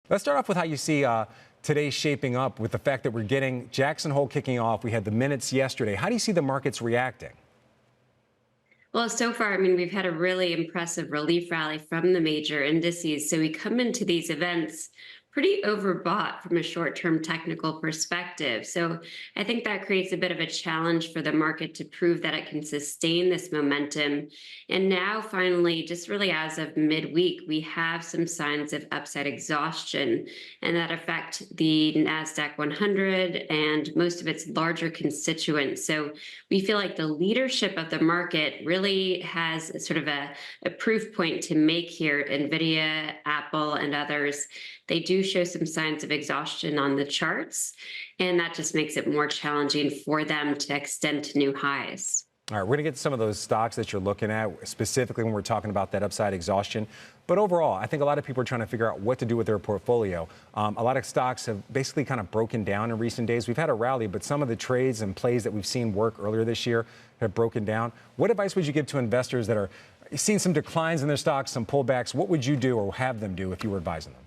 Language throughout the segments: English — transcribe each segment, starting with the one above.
Let's start off with how you see today shaping up with the fact that we're getting Jackson Hole kicking off. We had the minutes yesterday. How do you see the markets reacting? Well, so far, we've had a really impressive relief rally from the major indices. So we come into these events pretty overbought from a short-term technical perspective. So I think that creates a bit of a challenge for the market to prove that it can sustain this momentum. And now, finally, just really as of midweek, we have some signs of upside exhaustion, and that affect the NASDAQ 100 and most of its larger constituents. So we feel like the leadership of the market really has sort of a proof point to make here. Nvidia, Apple, and others, they do show some signs of exhaustion on the charts, and that just makes it more challenging for them to extend to new highs. All right, we're going to get to some of those stocks that you're looking at, specifically when we're talking about that upside exhaustion. But overall, I think a lot of people are trying to figure out what to do with their portfolio. A lot of stocks have basically kind of broken down in recent days. We've had a rally, but some of the trades and plays that we've seen work earlier this year have broken down. What advice would you give to investors that are seeing some declines in their stocks, some pullbacks? What would you do or have them do if you were advising them?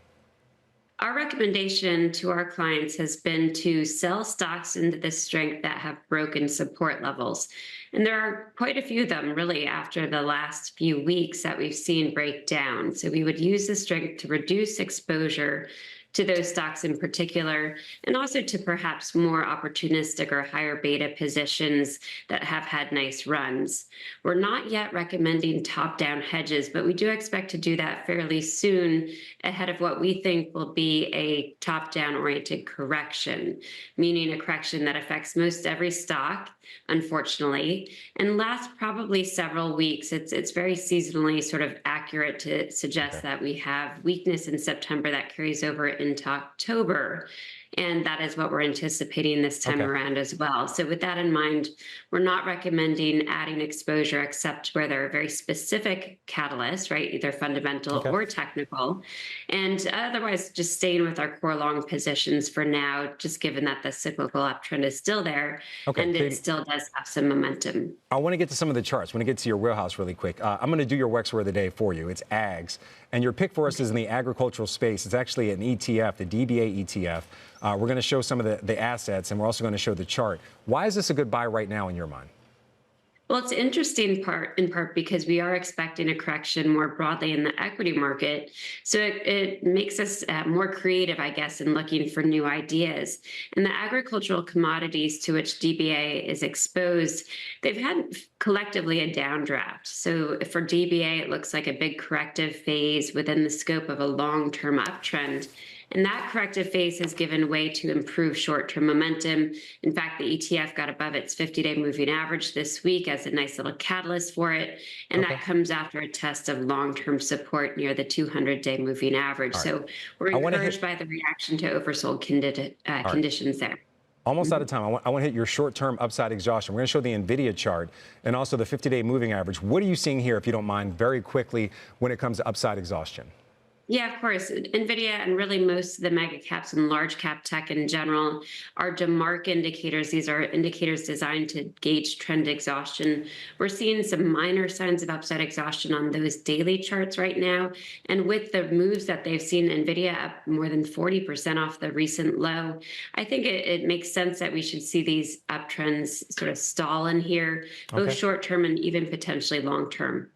Our recommendation to our clients has been to sell stocks into the strength that have broken support levels. And there are quite a few of them really after the last few weeks that we've seen break down. So we would use the strength to reduce exposure to those stocks in particular, and also to perhaps more opportunistic or higher beta positions that have had nice runs. We're not yet recommending top-down hedges, but we do expect to do that fairly soon ahead of what we think will be a top-down oriented correction, meaning a correction that affects most every stock, unfortunately, and lasts probably several weeks. It's very seasonally sort of accurate to suggest that we have weakness in September that carries over into October. And that is what we're anticipating this time around as well. So with that in mind, we're not recommending adding exposure except where there are very specific catalysts, right? Either fundamental or technical. And otherwise, just staying with our core long positions for now, just given that the cyclical uptrend is still there and it still does have some momentum. I want to get to some of the charts. I want to get to your wheelhouse really quick. I'm going to do your Wex word of the day for you. It's ags. And your pick for us is in the agricultural space. It's actually an ETF, the DBA ETF. We're going to show some of the assets, and we're also going to show the chart. Why is this a good buy right now in your mind? Well, it's interesting in part because we are expecting a correction more broadly in the equity market. So it makes us more creative, I guess, in looking for new ideas. And the agricultural commodities to which DBA is exposed, they've had collectively a downdraft. So for DBA, it looks like a big corrective phase within the scope of a long-term uptrend. And that corrective phase has given way to improve short-term momentum. In fact, the ETF got above its 50-day moving average this week as a nice little catalyst for it. And that comes after a test of long-term support near the 200-day moving average. So we're encouraged by the reaction to oversold conditions there. Almost out of time. I want to hit your short-term upside exhaustion. We're going to show the Nvidia chart and also the 50-day moving average. What are you seeing here, if you don't mind, very quickly when it comes to upside exhaustion? Yeah, of course. Nvidia and really most of the mega caps and large cap tech in general are DeMark indicators. These are indicators designed to gauge trend exhaustion. We're seeing some minor signs of upside exhaustion on those daily charts right now. And with the moves that they've seen, Nvidia up more than 40% off the recent low, I think it makes sense that we should see these uptrends sort of stall in here, both short term and even potentially long term.